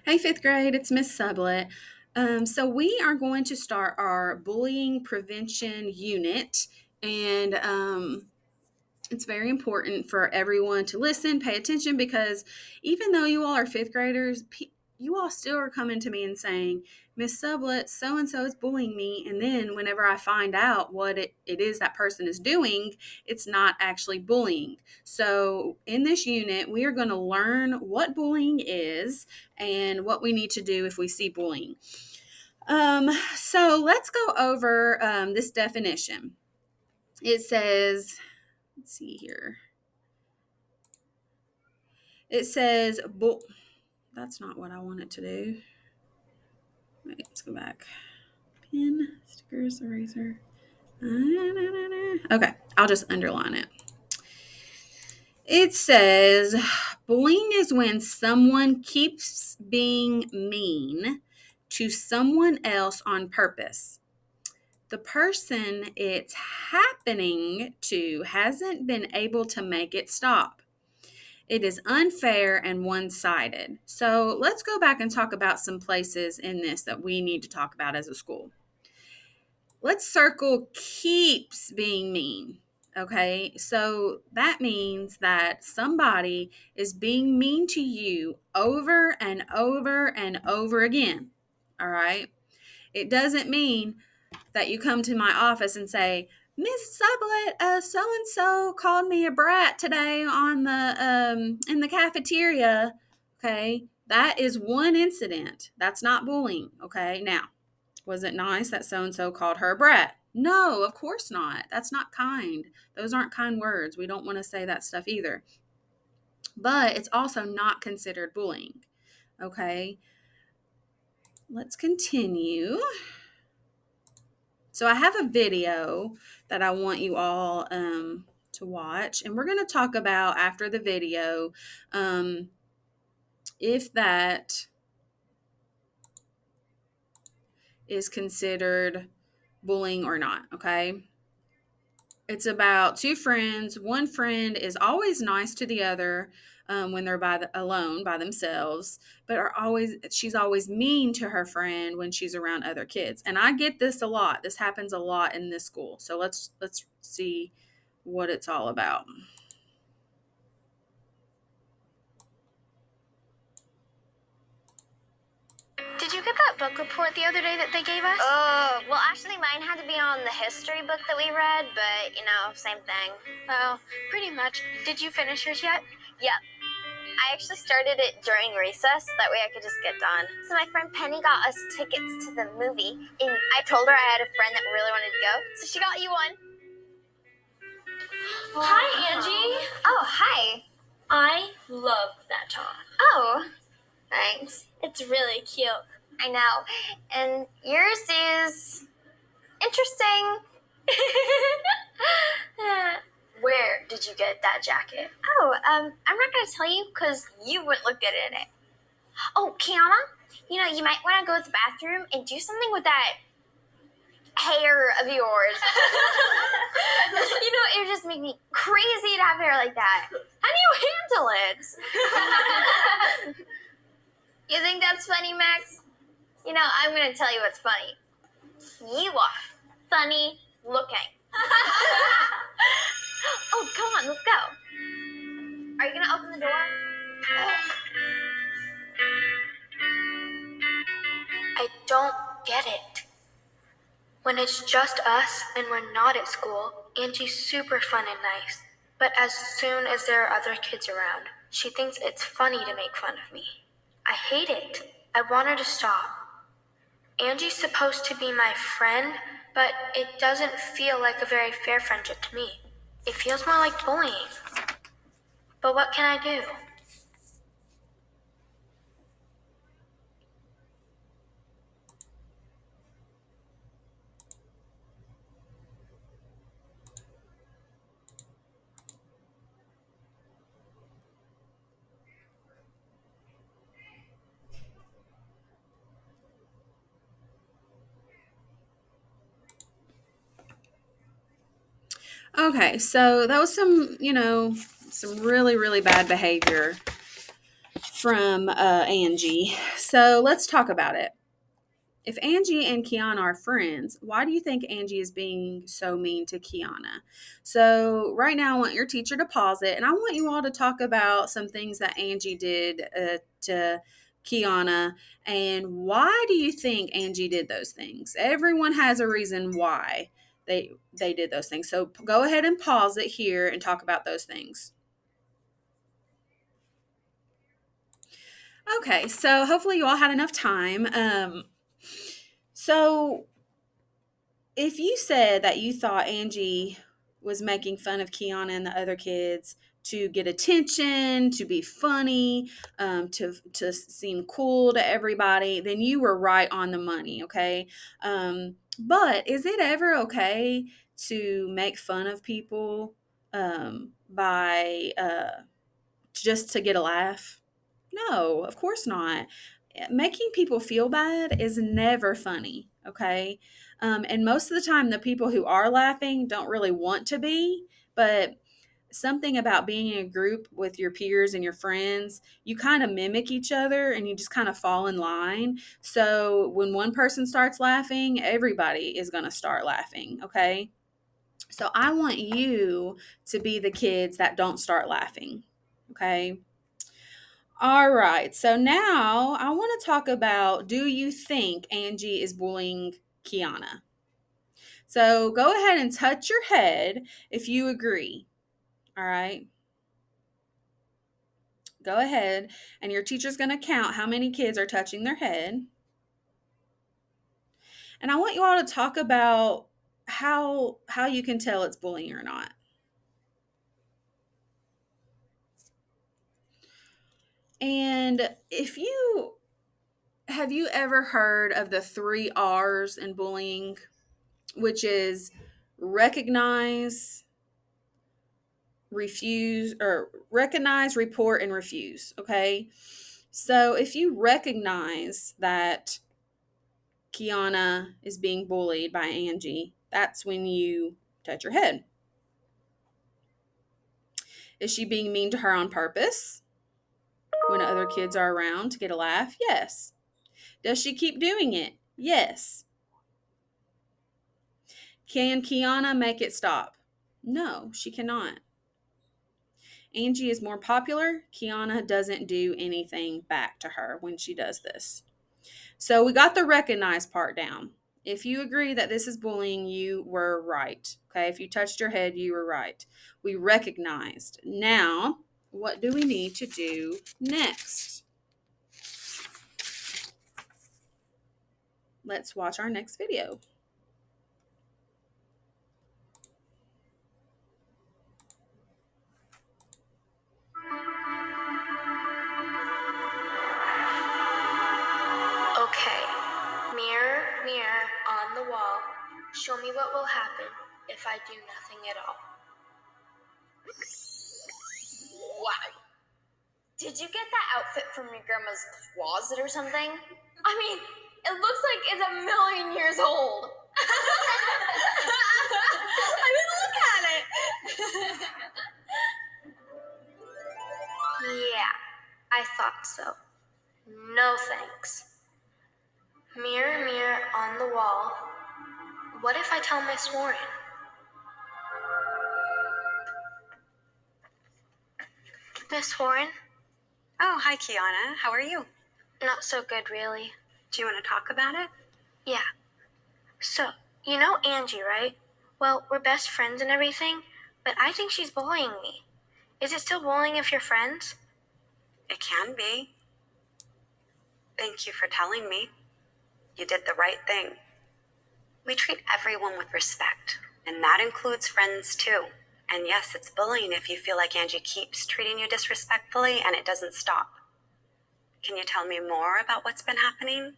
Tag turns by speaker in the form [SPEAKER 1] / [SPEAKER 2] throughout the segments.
[SPEAKER 1] Hey, fifth grade, it's Miss Sublet. So we are going to start our bullying prevention unit, and it's very important for everyone to listen, pay attention, because even though you all are fifth graders, you all still are coming to me and saying, Miss Sublet, so and so is bullying me. And then whenever I find out what it is that person is doing, it's not actually bullying. So in this unit, we are going to learn what bullying is and what we need to do if we see bullying. So let's go over this definition. It says, let's see here. It says, that's not what I wanted to do. Wait, let's go back. Pen, stickers, eraser. Okay, I'll just underline it. It says, bullying is when someone keeps being mean to someone else on purpose. The person it's happening to hasn't been able to make it stop. It is unfair and one-sided. So let's go back and talk about some places in this that we need to talk about as a school. Let's circle keeps being mean. Okay, so that means that somebody is being mean to you over and over and over again. All right, it doesn't mean that you come to my office and say, Miss Sublet, so and so called me a brat today on the in the cafeteria. Okay, that is one incident. That's not bullying. Okay, now, was it nice that so and so called her a brat? No, of course not. That's not kind. Those aren't kind words. We don't want to say that stuff either. But it's also not considered bullying. Okay, let's continue. So I have a video that I want you all to watch, and we're going to talk about after the video if that is considered bullying or not, okay? It's about two friends. One friend is always nice to the other when they're alone by themselves, but she's always mean to her friend when she's around other kids. And I get this a lot. This happens a lot in this school. So let's see what it's all about.
[SPEAKER 2] Did you get that book report the other day that they gave us?
[SPEAKER 3] Well, actually, mine had to be on the history book that we read, but, same thing.
[SPEAKER 2] Well, pretty much. Did you finish yours yet?
[SPEAKER 3] Yep. I actually started it during recess. That way I could just get done. So my friend Penny got us tickets to the movie, and I told her I had a friend that really wanted to go, so she got you one.
[SPEAKER 2] Hi, Angie.
[SPEAKER 3] Oh, hi.
[SPEAKER 2] I love that top.
[SPEAKER 3] Oh, thanks.
[SPEAKER 2] It's really cute.
[SPEAKER 3] I know. And yours is interesting.
[SPEAKER 2] Where did you get that jacket?
[SPEAKER 3] Oh, I'm not going to tell you because you wouldn't look good in it. Oh, Kiana, you might want to go to the bathroom and do something with that hair of yours. It would just make me crazy to have hair like that. How do you handle it? You think that's funny, Max? I'm going to tell you what's funny. You are funny looking. Oh, come on, let's go. Are you going to open the door?
[SPEAKER 4] I don't get it. When it's just us and we're not at school, Angie's super fun and nice. But as soon as there are other kids around, she thinks it's funny to make fun of me. I hate it. I want her to stop. Angie's supposed to be my friend, but it doesn't feel like a very fair friendship to me. It feels more like bullying. But what can I do?
[SPEAKER 1] Okay, so that was some really, really bad behavior from Angie. So let's talk about it. If Angie and Kiana are friends, why do you think Angie is being so mean to Kiana? So right now I want your teacher to pause it, and I want you all to talk about some things that Angie did to Kiana, and why do you think Angie did those things? Everyone has a reason why they did those things. So go ahead and pause it here and talk about those things. Okay, so hopefully you all had enough time. So if you said that you thought Angie was making fun of Kiana and the other kids to get attention, to be funny, to seem cool to everybody, then you were right on the money, okay? But is it ever okay to make fun of people by just to get a laugh? No, of course not. Making people feel bad is never funny, okay? And most of the time, the people who are laughing don't really want to be, but something about being in a group with your peers and your friends, you kind of mimic each other and you just kind of fall in line. So when one person starts laughing, everybody is going to start laughing, okay? So I want you to be the kids that don't start laughing, okay? All right. So now I want to talk about, do you think Angie is bullying Kiana? So go ahead and touch your head if you agree. All right. Go ahead, and your teacher's going to count how many kids are touching their head. And I want you all to talk about how you can tell it's bullying or not. And have you ever heard of the 3 R's in bullying, which is recognize, report, and refuse, okay? So if you recognize that Kiana is being bullied by Angie, that's when you touch your head. Is she being mean to her on purpose when other kids are around to get a laugh? Yes. Does she keep doing it? Yes. Can Kiana make it stop? No, she cannot. Angie is more popular. Kiana doesn't do anything back to her when she does this. So we got the recognize part down. If you agree that this is bullying, you were right. Okay, if you touched your head, you were right. We recognized. Now, what do we need to do next? Let's watch our next video.
[SPEAKER 4] Okay. Mirror, mirror on the wall, show me what will happen if I do nothing at all.
[SPEAKER 3] Wow. Did you get that outfit from your grandma's closet or something? I mean, it looks like it's 1,000,000 years old. I mean, look at it.
[SPEAKER 4] Yeah, I thought so. No thanks. Mirror, mirror on the wall, what if I tell Miss Warren? Miss Warren?
[SPEAKER 5] Oh, hi, Kiana. How are you?
[SPEAKER 4] Not so good, really.
[SPEAKER 5] Do you want to talk about it?
[SPEAKER 4] Yeah. So, you know Angie, right? Well, we're best friends and everything, but I think she's bullying me. Is it still bullying if you're friends?
[SPEAKER 5] It can be. Thank you for telling me. You did the right thing. We treat everyone with respect, and that includes friends too. And yes, it's bullying if you feel like Angie keeps treating you disrespectfully and it doesn't stop. Can you tell me more about what's been happening?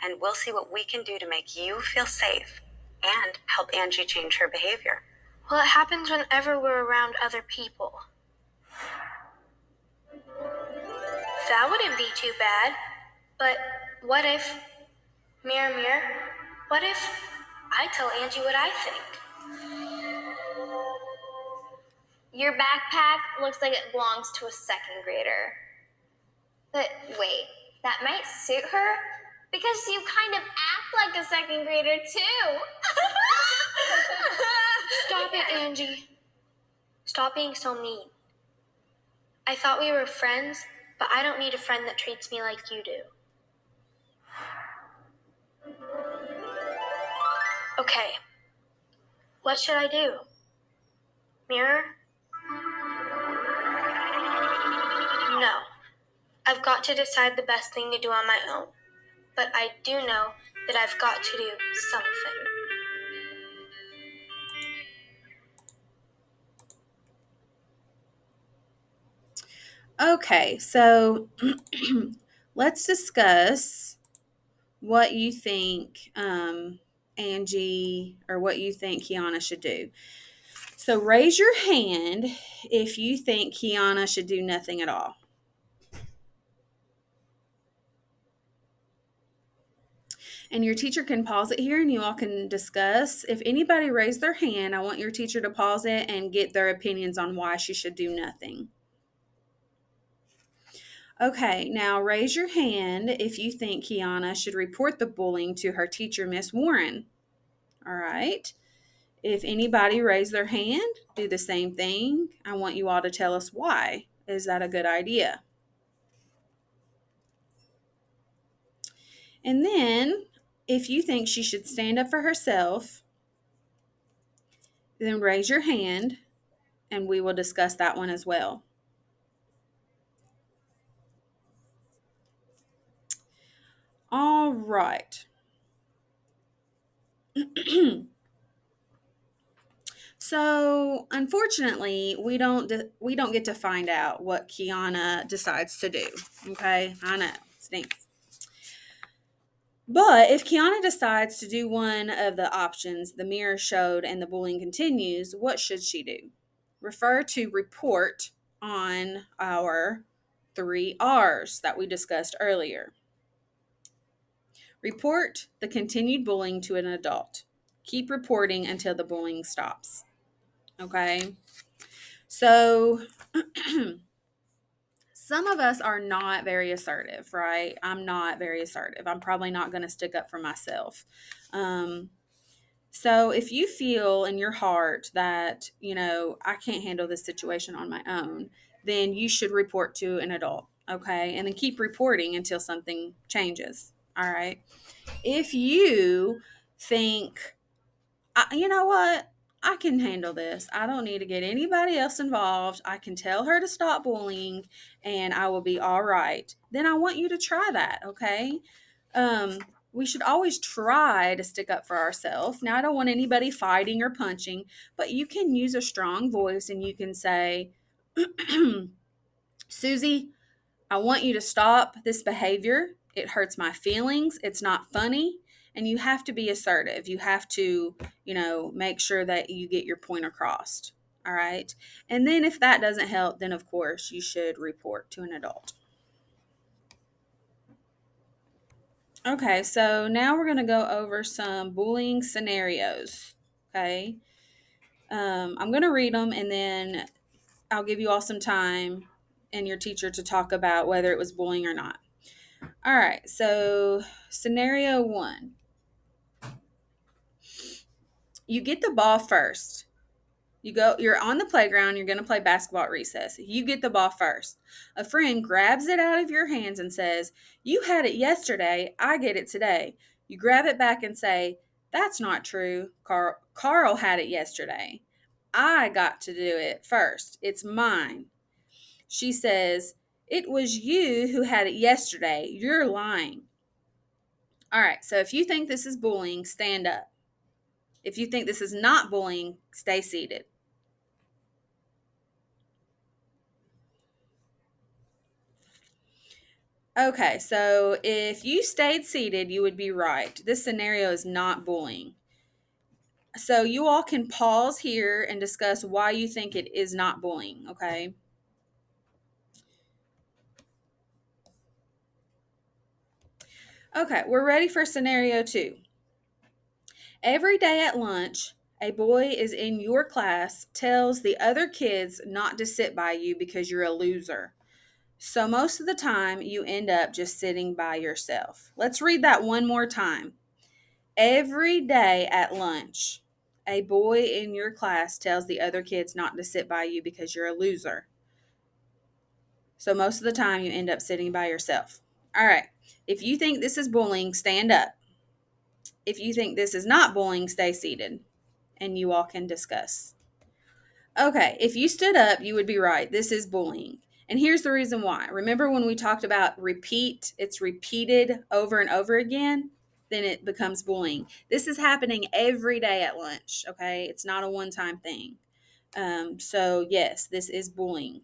[SPEAKER 5] And we'll see what we can do to make you feel safe and help Angie change her behavior.
[SPEAKER 4] Well, it happens whenever we're around other people. That wouldn't be too bad. But what if, mirror, mirror, what if I tell Angie what I think?
[SPEAKER 3] Your backpack looks like it belongs to a second grader. But wait, that might suit her because you kind of act like a second grader too.
[SPEAKER 4] Stop it, Angie. Stop being so mean. I thought we were friends, but I don't need a friend that treats me like you do. Okay, what should I do? Mirror? No. I've got to decide the best thing to do on my own. But I do know that I've got to do something.
[SPEAKER 1] Okay, so let's discuss what you think Angie or what you think Kiana should do. So raise your hand if you think Kiana should do nothing at all. And your teacher can pause it here and you all can discuss. If anybody raised their hand, I want your teacher to pause it and get their opinions on why she should do nothing. Okay, now raise your hand if you think Kiana should report the bullying to her teacher, Miss Warren. All right. If anybody raised their hand, do the same thing. I want you all to tell us why. Is that a good idea? And then, if you think she should stand up for herself, then raise your hand and we will discuss that one as well. All right. So, unfortunately, we don't get to find out what Kiana decides to do. Okay? I know. Stinks. But if Kiana decides to do one of the options the mirror showed and the bullying continues, what should she do? Refer to report on our 3 R's that we discussed earlier. Report the continued bullying to an adult. Keep reporting until the bullying stops. Okay? So, some of us are not very assertive, right? I'm not very assertive. I'm probably not going to stick up for myself. So if you feel in your heart that, I can't handle this situation on my own, then you should report to an adult, okay? And then keep reporting until something changes, all right? If you think, you know what? I can handle this. I don't need to get anybody else involved. I can tell her to stop bullying and I will be all right. Then I want you to try that, okay? We should always try to stick up for ourselves. Now, I don't want anybody fighting or punching, but you can use a strong voice and you can say, Susie, I want you to stop this behavior. It hurts my feelings. It's not funny. And you have to be assertive. You have to, make sure that you get your point across. All right. And then if that doesn't help, then of course you should report to an adult. Okay, so now we're going to go over some bullying scenarios. Okay. I'm going to read them and then I'll give you all some time and your teacher to talk about whether it was bullying or not. All right, so scenario 1. You get the ball first. You're on the playground, you're going to play basketball at recess. You get the ball first. A friend grabs it out of your hands and says, "You had it yesterday, I get it today." You grab it back and say, "That's not true. Carl had it yesterday. I got to do it first. It's mine." She says, "It was you who had it yesterday. You're lying." All right, so if you think this is bullying, stand up. If you think this is not bullying, stay seated. Okay, so if you stayed seated, you would be right. This scenario is not bullying. So you all can pause here and discuss why you think it is not bullying, okay? Okay, we're ready for scenario 2. Every day at lunch, a boy is in your class tells the other kids not to sit by you because you're a loser. So most of the time, you end up just sitting by yourself. Let's read that one more time. Every day at lunch, a boy in your class tells the other kids not to sit by you because you're a loser. So most of the time, you end up sitting by yourself. All right. If you think this is bullying, stand up. If you think this is not bullying, stay seated, and you all can discuss. Okay, if you stood up, you would be right. This is bullying. And here's the reason why. Remember when we talked about repeat, it's repeated over and over again, then it becomes bullying. This is happening every day at lunch, okay? It's not a one-time thing. So yes, this is bullying.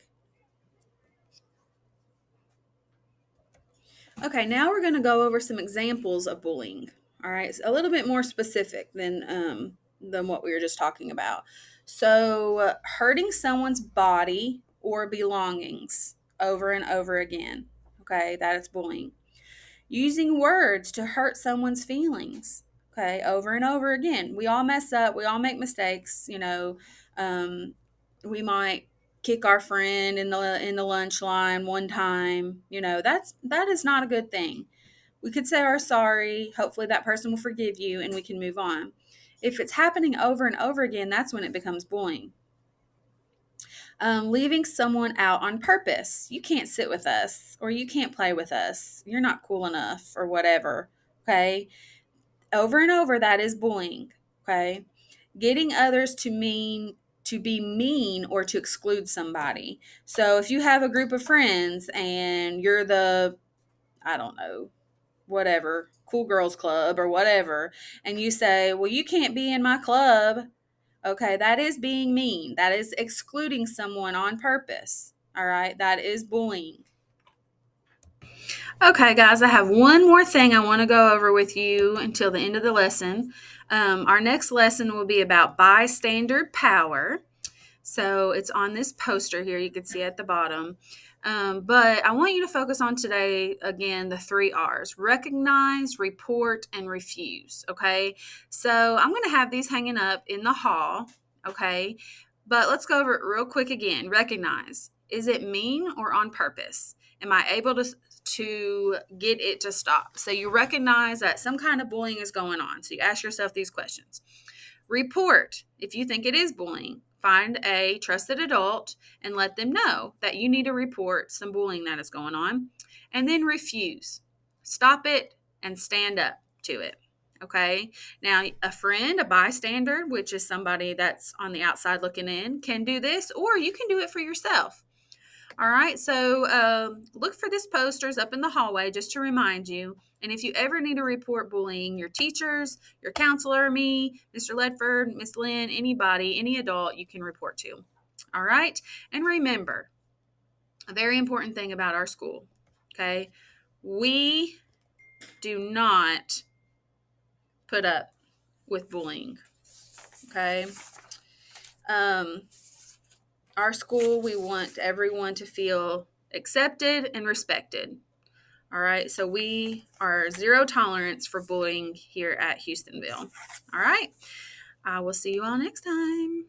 [SPEAKER 1] Okay, now we're going to go over some examples of bullying. All right, it's a little bit more specific than what we were just talking about. So, hurting someone's body or belongings over and over again. Okay, that is bullying. Using words to hurt someone's feelings. Okay, over and over again. We all mess up. We all make mistakes. We might kick our friend in the lunch line one time. That is not a good thing. We could say our sorry. Hopefully that person will forgive you and we can move on. If it's happening over and over again, that's when it becomes bullying. Leaving someone out on purpose. You can't sit with us, or you can't play with us. You're not cool enough, or whatever. Okay. Over and over, that is bullying. Okay. Getting others to be mean or to exclude somebody. So if you have a group of friends and you're the, I don't know, whatever, cool girls club or whatever, and you say, well, you can't be in my club. Okay, that is being mean. That is excluding someone on purpose. All right, that is bullying. Okay, guys, I have one more thing I want to go over with you until the end of the lesson. Our next lesson will be about bystander power. So it's on this poster here. You can see at the bottom. But I want you to focus on today, again, the 3 R's: recognize, report, and refuse. Okay. So I'm going to have these hanging up in the hall. Okay. But let's go over it real quick again. Recognize. Is it mean or on purpose? Am I able to get it to stop? So you recognize that some kind of bullying is going on. So you ask yourself these questions. Report. If you think it is bullying, find a trusted adult and let them know that you need to report some bullying that is going on. And then refuse. Stop it and stand up to it. Okay. Now, a friend, a bystander, which is somebody that's on the outside looking in, can do this, or you can do it for yourself. All right, so look for this posters up in the hallway just to remind you. And if you ever need to report bullying, your teachers, your counselor, me, Mr. Ledford, Miss Lynn, anybody, any adult you can report to. All right, and remember, a very important thing about our school, okay? We do not put up with bullying, okay? Our school, we want everyone to feel accepted and respected. All right, so we are zero tolerance for bullying here at Houstonville. All right, I will see you all next time.